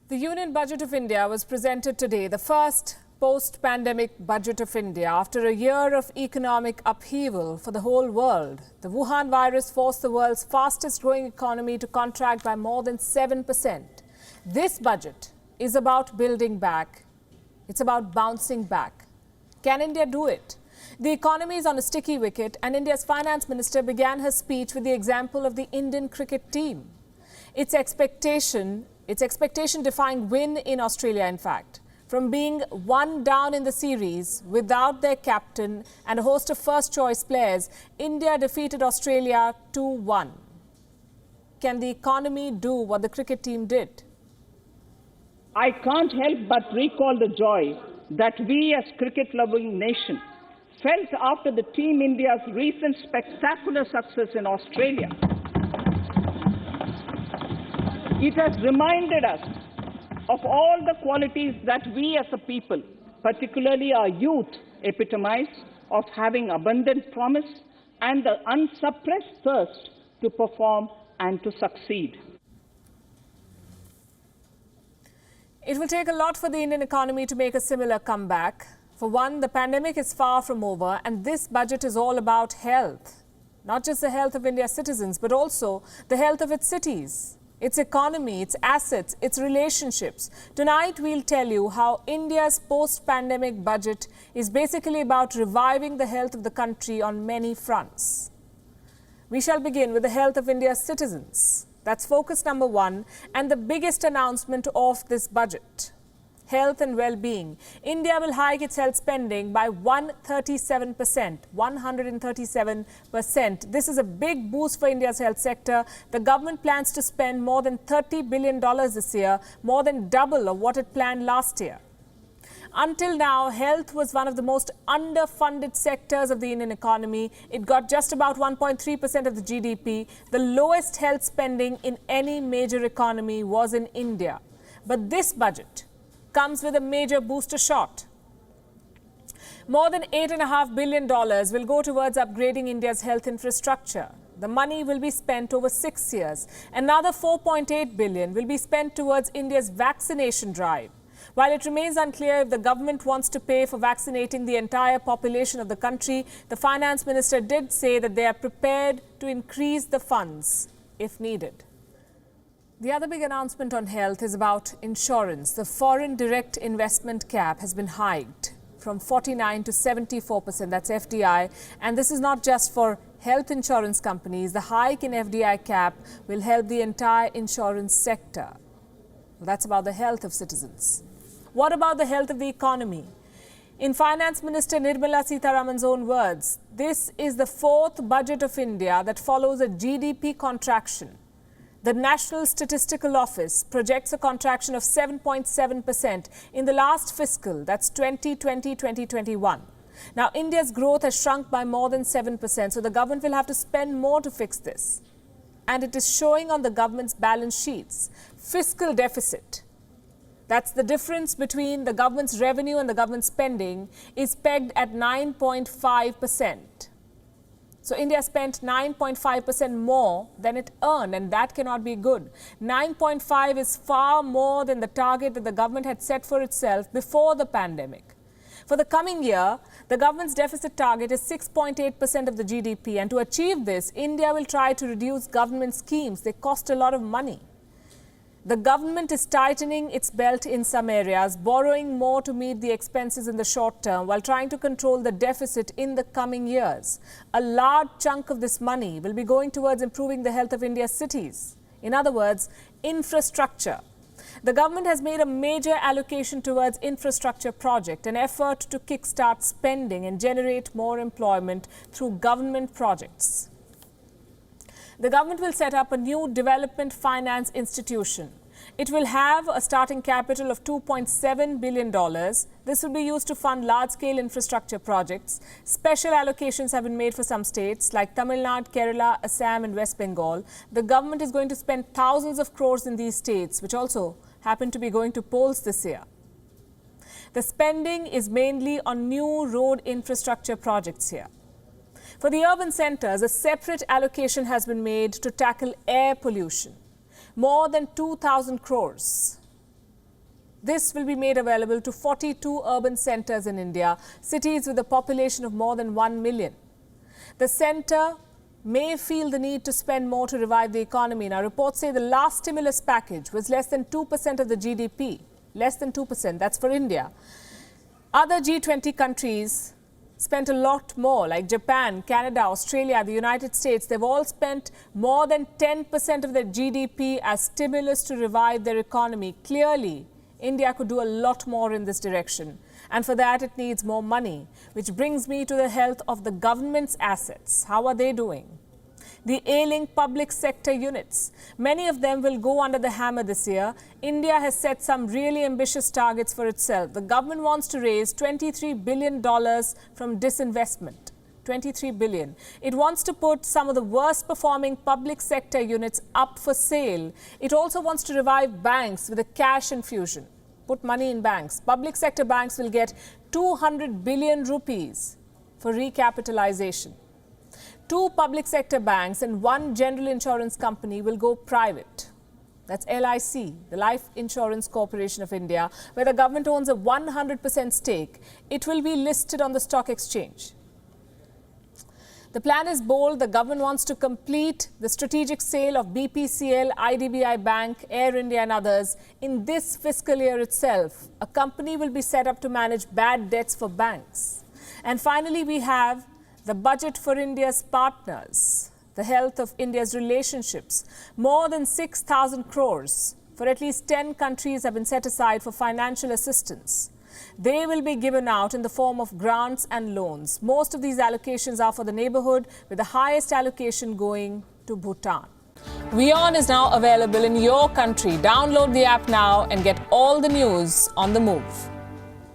The Union Budget of India was presented today, the first post-pandemic budget of India after a year of economic upheaval for the whole world. The Wuhan virus forced the world's fastest growing economy to contract by more than 7%. This budget is about building back. It's about bouncing back. Can India do it? The economy is on a sticky wicket, and India's finance minister began her speech with the example of the Indian cricket team. Its expectation-defying win in Australia, in fact. From being one down in the series without their captain and a host of first-choice players, India defeated Australia 2-1. Can the economy do what the cricket team did? I can't help but recall the joy that we as cricket-loving nation felt after the Team India's recent spectacular success in Australia. It has reminded us of all the qualities that we as a people, particularly our youth, epitomize of having abundant promise and the unsuppressed thirst to perform and to succeed. It will take a lot for the Indian economy to make a similar comeback. For one, the pandemic is far from over, and this budget is all about health. Not just the health of India's citizens, but also the health of its cities, its economy, its assets, its relationships. Tonight, we'll tell you how India's post-pandemic budget is basically about reviving the health of the country on many fronts. We shall begin with the health of India's citizens. That's focus number one and the biggest announcement of this budget. Health and well-being. India will hike its health spending by 137%. 137%. This is a big boost for India's health sector. The government plans to spend more than $30 billion this year, more than double of what it planned last year. Until now, health was one of the most underfunded sectors of the Indian economy. It got just about 1.3% of the GDP. The lowest health spending in any major economy was in India. But this budget comes with a major booster shot. More than $8.5 billion will go towards upgrading India's health infrastructure. The money will be spent over 6 years. Another $4.8 billion will be spent towards India's vaccination drive. While it remains unclear if the government wants to pay for vaccinating the entire population of the country, the finance minister did say that they are prepared to increase the funds if needed. The other big announcement on health is about insurance. The foreign direct investment cap has been hiked from 49 to 74%, that's FDI. And this is not just for health insurance companies. The hike in FDI cap will help the entire insurance sector. Well, that's about the health of citizens. What about the health of the economy? In Finance Minister Nirmala Sitharaman's own words, this is the fourth budget of India that follows a GDP contraction. The National Statistical Office projects a contraction of 7.7% in the last fiscal, that's 2020-2021. Now, India's growth has shrunk by more than 7%, so the government will have to spend more to fix this. And it is showing on the government's balance sheets. Fiscal deficit, that's the difference between the government's revenue and the government's spending, is pegged at 9.5%. So India spent 9.5% more than it earned, and that cannot be good. 9.5 is far more than the target that the government had set for itself before the pandemic. For the coming year, the government's deficit target is 6.8% of the GDP, and to achieve this, India will try to reduce government schemes. They cost a lot of money. The government is tightening its belt in some areas, borrowing more to meet the expenses in the short term while trying to control the deficit in the coming years. A large chunk of this money will be going towards improving the health of India's cities. In other words, infrastructure. The government has made a major allocation towards infrastructure project, an effort to kickstart spending and generate more employment through government projects. The government will set up a new development finance institution. It will have a starting capital of $2.7 billion. This will be used to fund large-scale infrastructure projects. Special allocations have been made for some states like Tamil Nadu, Kerala, Assam and West Bengal. The government is going to spend thousands of crores in these states, which also happen to be going to polls this year. The spending is mainly on new road infrastructure projects here. For the urban centres, a separate allocation has been made to tackle air pollution. More than 2,000 crores. This will be made available to 42 urban centres in India, cities with a population of more than 1 million. The centre may feel the need to spend more to revive the economy. Now, reports say the last stimulus package was less than 2% of the GDP. Less than 2%, that's for India. Other G20 countries spent a lot more, like Japan, Canada, Australia, the United States. They've all spent more than 10% of their GDP as stimulus to revive their economy. Clearly, India could do a lot more in this direction. And for that, it needs more money, which brings me to the health of the government's assets. How are they doing? The ailing public sector units. Many of them will go under the hammer this year. India has set some really ambitious targets for itself. The government wants to raise $23 billion from disinvestment. 23 billion. It wants to put some of the worst performing public sector units up for sale. It also wants to revive banks with a cash infusion. Put money in banks. Public sector banks will get 200 billion rupees for recapitalization. 2 public sector banks and 1 general insurance company will go private. That's LIC, the Life Insurance Corporation of India, where the government owns a 100% stake. It will be listed on the stock exchange. The plan is bold. The government wants to complete the strategic sale of BPCL, IDBI Bank, Air India and others in this fiscal year itself. A company will be set up to manage bad debts for banks. And finally, we have the budget for India's partners, the health of India's relationships. More than 6,000 crores for at least 10 countries have been set aside for financial assistance. They will be given out in the form of grants and loans. Most of these allocations are for the neighborhood, with the highest allocation going to Bhutan. WION is now available in your country. Download the app now and get all the news on the move.